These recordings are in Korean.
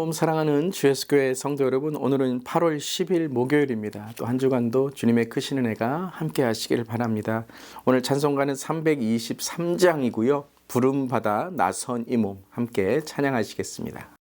샬롬 사랑하는 주예수교회 성도 여러분, 오늘은 8월 10일 목요일입니다. 또 한 주간도 주님의 크신 은혜가 함께 하시길 바랍니다. 오늘 찬송가는 323장이고요. 부름받아 나선 이 몸 함께 찬양하시겠습니다.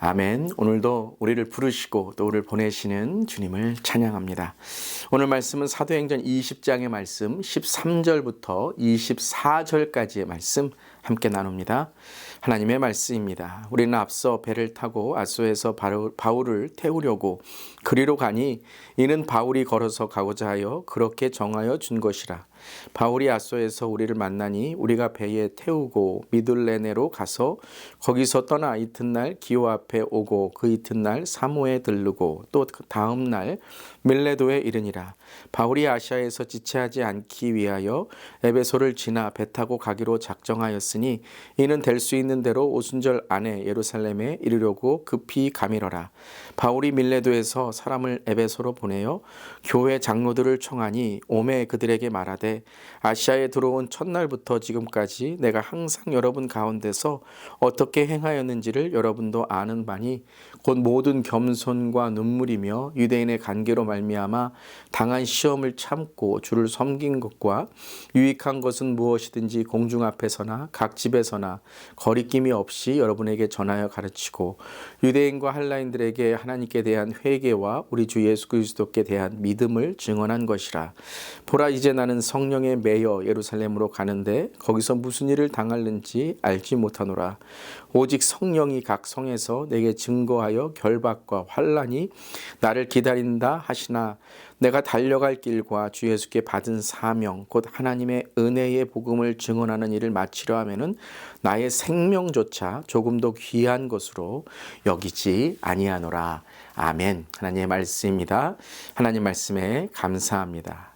아멘. 오늘도 우리를 부르시고 또 우리를 보내시는 주님을 찬양합니다. 오늘 말씀은 사도행전 20장의 말씀 13절부터 24절까지의 말씀 함께 나눕니다. 하나님의 말씀입니다. 우리는 앞서 배를 타고 아소에서 바울을 태우려고 그리로 가니 이는 바울이 걸어서 가고자 하여 그렇게 정하여 준 것이라. 바울이 아소에서 우리를 만나니 우리가 배에 태우고 미둘레네로 가서 거기서 떠나 이튿날 기호 앞에 오고 그 이튿날 사모에 들르고 또 다음 날 밀레도에 이르니라. 바울이 아시아에서 지체하지 않기 위하여 에베소를 지나 배 타고 가기로 작정하였으니 이는 될 수 있는 대로 오순절 안에 예루살렘에 이르려고 급히 가미러라. 바울이 밀레도에서 사람을 에베소로 보내어 교회 장로들을 청하니 오매 그들에게 말하되 아시아에 들어온 첫날부터 지금까지 내가 항상 여러분 가운데서 어떻게 행하였는지를 여러분도 아는 바니 곧 모든 겸손과 눈물이며 유대인의 관계로 말미암아 당한 시험을 참고 주를 섬긴 것과 유익한 것은 무엇이든지 공중 앞에서나 각 집에서나 거리낌이 없이 여러분에게 전하여 가르치고 유대인과 헬라인들에게 하나님께 대한 회개와 우리 주 예수 그리스도께 대한 믿음을 증언한 것이라. 보라, 이제 나는 성령에 매여 예루살렘으로 가는데 거기서 무슨 일을 당할는지 알지 못하노라. 오직 성령이 각 성에서 내게 증거하여 결박과 환난이 나를 기다린다 하시나 내가 달려갈 길과 주 예수께 받은 사명 곧 하나님의 은혜의 복음을 증언하는 일을 마치려 하면은 나의 생명조차 조금도 귀한 것으로 여기지 아니하노라. 아멘. 하나님의 말씀입니다. 하나님 말씀에 감사합니다.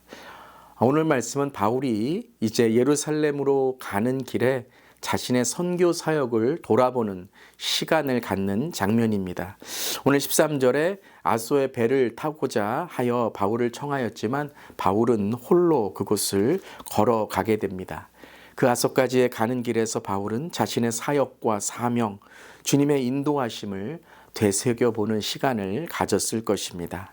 오늘 말씀은 바울이 이제 예루살렘으로 가는 길에 자신의 선교 사역을 돌아보는 시간을 갖는 장면입니다. 오늘 13절에 아소의 배를 타고자 하여 바울을 청하였지만 바울은 홀로 그곳을 걸어가게 됩니다. 그 아소까지에 가는 길에서 바울은 자신의 사역과 사명, 주님의 인도하심을 되새겨보는 시간을 가졌을 것입니다.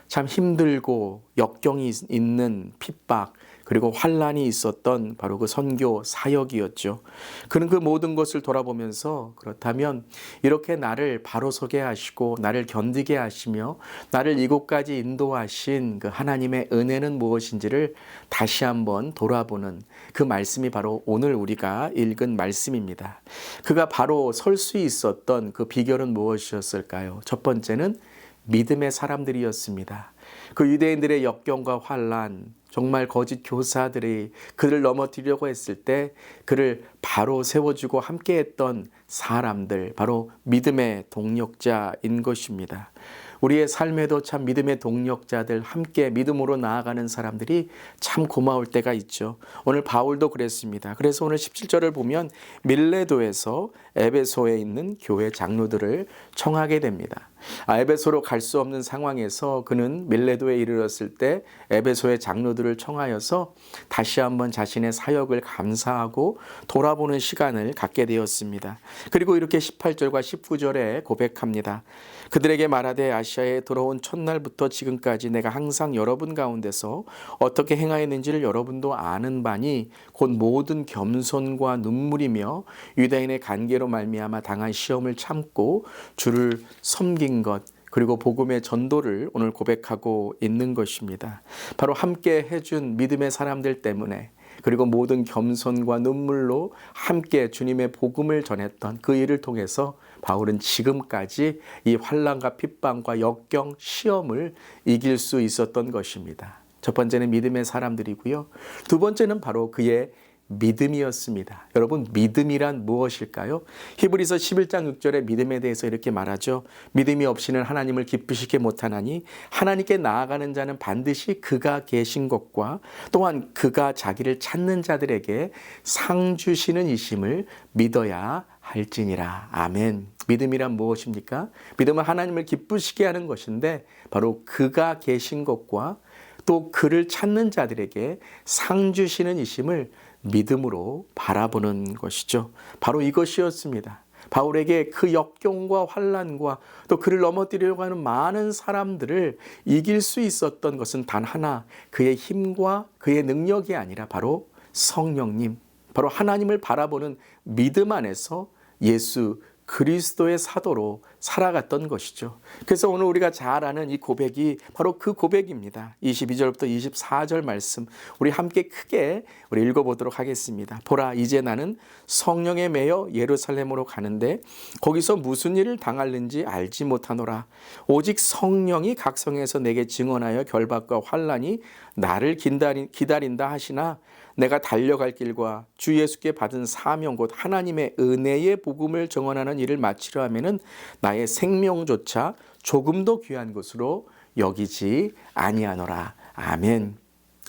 참 힘들고 역경이 있는 핍박, 그리고 환난이 있었던 바로 그 선교 사역이었죠. 그는 그 모든 것을 돌아보면서 그렇다면 이렇게 나를 바로 서게 하시고 나를 견디게 하시며 나를 이곳까지 인도하신 그 하나님의 은혜는 무엇인지를 다시 한번 돌아보는 그 말씀이 바로 오늘 우리가 읽은 말씀입니다. 그가 바로 설 수 있었던 그 비결은 무엇이었을까요? 첫 번째는 믿음의 사람들이었습니다. 그 유대인들의 역경과 환난, 정말 거짓 교사들이 그를 넘어뜨리려고 했을 때 그를 바로 세워주고 함께했던 사람들, 바로 믿음의 동력자인 것입니다. 우리의 삶에도 참 믿음의 동력자들, 함께 믿음으로 나아가는 사람들이 참 고마울 때가 있죠. 오늘 바울도 그랬습니다. 그래서 오늘 17절을 보면 밀레도에서 에베소에 있는 교회 장로들을 청하게 됩니다. 에베소로 갈 수 없는 상황에서 그는 밀레도에 이르렀을 때 에베소의 장로들을 청하여서 다시 한번 자신의 사역을 감사하고 돌아보는 시간을 갖게 되었습니다. 그리고 이렇게 18절과 19절에 고백합니다. 그들에게 말하되 아시아에 들어온 첫날부터 지금까지 내가 항상 여러분 가운데서 어떻게 행하였는지를 여러분도 아는 바니 곧 모든 겸손과 눈물이며 유대인의 관계로 말미암아 당한 시험을 참고 주를 섬긴 것, 그리고 복음의 전도를 오늘 고백하고 있는 것입니다. 바로 함께 해준 믿음의 사람들 때문에, 그리고 모든 겸손과 눈물로 함께 주님의 복음을 전했던 그 일을 통해서 바울은 지금까지 이 환난과 핍박과 역경, 시험을 이길 수 있었던 것입니다. 첫 번째는 믿음의 사람들이고요. 두 번째는 바로 그의 믿음이었습니다. 여러분, 믿음이란 무엇일까요? 히브리서 11장 6절에 믿음에 대해서 이렇게 말하죠. 믿음이 없이는 하나님을 기쁘시게 못하나니 하나님께 나아가는 자는 반드시 그가 계신 것과 또한 그가 자기를 찾는 자들에게 상 주시는 이심을 믿어야 할지니라. 아멘. 믿음이란 무엇입니까? 믿음은 하나님을 기쁘시게 하는 것인데 바로 그가 계신 것과 또 그를 찾는 자들에게 상 주시는 이심을 믿음으로 바라보는 것이죠. 바로 이것이었습니다. 바울에게 그 역경과 환난과 또 그를 넘어뜨리려고 하는 많은 사람들을 이길 수 있었던 것은 단 하나, 그의 힘과 그의 능력이 아니라 바로 성령님, 바로 하나님을 바라보는 믿음 안에서 예수 그리스도의 사도로 살아갔던 것이죠. 그래서 오늘 우리가 잘 아는 이 고백이 바로 그 고백입니다. 22절부터 24절 말씀 우리 함께 크게 우리 읽어보도록 하겠습니다. 보라, 이제 나는 성령에 매여 예루살렘으로 가는데 거기서 무슨 일을 당할는지 알지 못하노라. 오직 성령이 각 성에서 내게 증언하여 결박과 환난이 나를 기다린다 하시나 내가 달려갈 길과 주 예수께 받은 사명 곧 하나님의 은혜의 복음을 증언하는 일을 마치려 하면은 나의 생명조차 조금도 귀한 것으로 여기지 아니하노라. 아멘.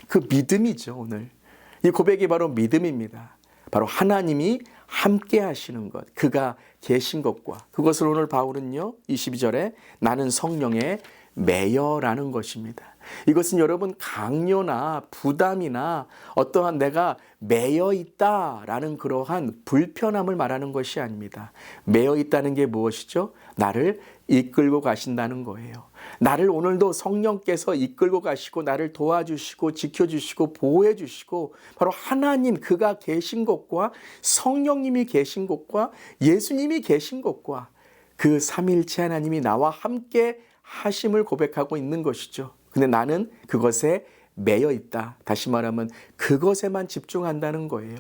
그 믿음이죠. 오늘 이 고백이 바로 믿음입니다. 바로 하나님이 함께 하시는 것, 그가 계신 것과 그것을 오늘 바울은요 22절에 나는 성령에 매여라는 것입니다. 이것은 여러분 강요나 부담이나 어떠한 내가 매여 있다라는 그러한 불편함을 말하는 것이 아닙니다. 매여 있다는 게 무엇이죠? 나를 이끌고 가신다는 거예요. 나를 오늘도 성령께서 이끌고 가시고 나를 도와주시고 지켜주시고 보호해주시고 바로 하나님 그가 계신 것과 성령님이 계신 것과 예수님이 계신 것과 그 삼일체 하나님이 나와 함께 하심을 고백하고 있는 것이죠. 근데 나는 그것에 매여 있다. 다시 말하면 그것에만 집중한다는 거예요.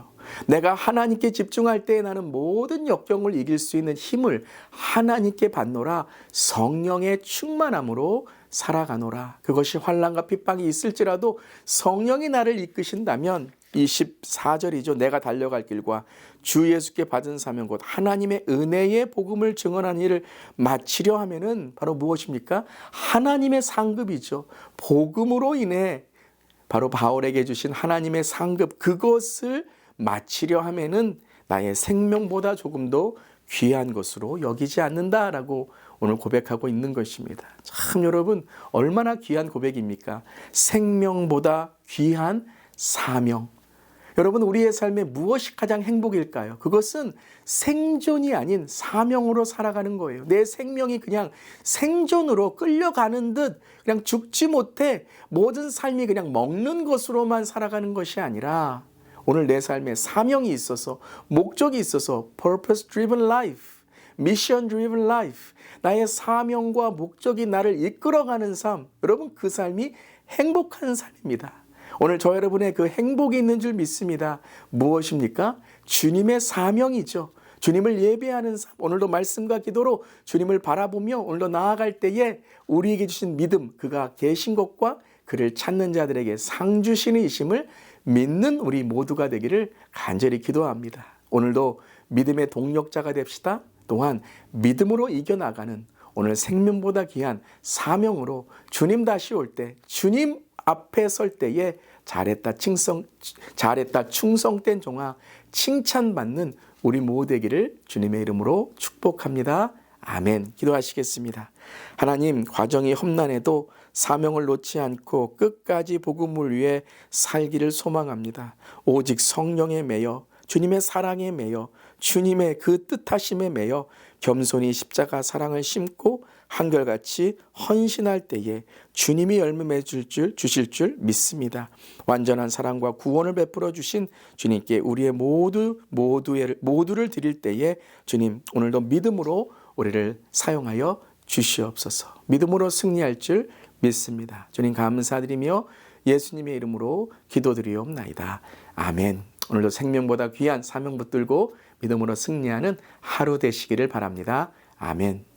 내가 하나님께 집중할 때 나는 모든 역경을 이길 수 있는 힘을 하나님께 받노라. 성령의 충만함으로 살아가노라. 그것이 환난과 핍박이 있을지라도 성령이 나를 이끄신다면 24절이죠. 내가 달려갈 길과 주 예수께 받은 사명 곧 하나님의 은혜의 복음을 증언하는 일을 마치려 하면은 바로 무엇입니까? 하나님의 상급이죠. 복음으로 인해 바로 바울에게 주신 하나님의 상급 그것을 마치려 하면은 나의 생명보다 조금 더 귀한 것으로 여기지 않는다라고 오늘 고백하고 있는 것입니다. 참 여러분 얼마나 귀한 고백입니까? 생명보다 귀한 사명. 여러분, 우리의 삶에 무엇이 가장 행복일까요? 그것은 생존이 아닌 사명으로 살아가는 거예요. 내 생명이 그냥 생존으로 끌려가는 듯 그냥 죽지 못해 모든 삶이 그냥 먹는 것으로만 살아가는 것이 아니라 오늘 내 삶에 사명이 있어서, 목적이 있어서 purpose driven life, mission driven life, 나의 사명과 목적이 나를 이끌어가는 삶, 여러분 그 삶이 행복한 삶입니다. 오늘 저 여러분의 그 행복이 있는 줄 믿습니다. 무엇입니까? 주님의 사명이죠. 주님을 예배하는 삶, 오늘도 말씀과 기도로 주님을 바라보며 오늘도 나아갈 때에 우리에게 주신 믿음, 그가 계신 것과 그를 찾는 자들에게 상 주시는 이심을 믿는 우리 모두가 되기를 간절히 기도합니다. 오늘도 믿음의 동력자가 됩시다. 또한 믿음으로 이겨나가는 오늘 생명보다 귀한 사명으로 주님 다시 올 때, 주님 앞에 설 때에 잘했다 충성된 종아 칭찬받는 우리 모두 되기를 주님의 이름으로 축복합니다. 아멘. 기도하시겠습니다. 하나님, 과정이 험난해도 사명을 놓지 않고 끝까지 복음을 위해 살기를 소망합니다. 오직 성령에 매여 주님의 사랑에 매여 주님의 그 뜻하심에 매여 겸손히 십자가 사랑을 심고 한결같이 헌신할 때에 주님이 열매 맺을 주실 줄 믿습니다. 완전한 사랑과 구원을 베풀어 주신 주님께 우리의 모두를 드릴 때에 주님 오늘도 믿음으로 우리를 사용하여 주시옵소서. 믿음으로 승리할 줄 믿습니다. 주님 감사드리며 예수님의 이름으로 기도드리옵나이다. 아멘. 오늘도 생명보다 귀한 사명 붙들고 믿음으로 승리하는 하루 되시기를 바랍니다. 아멘.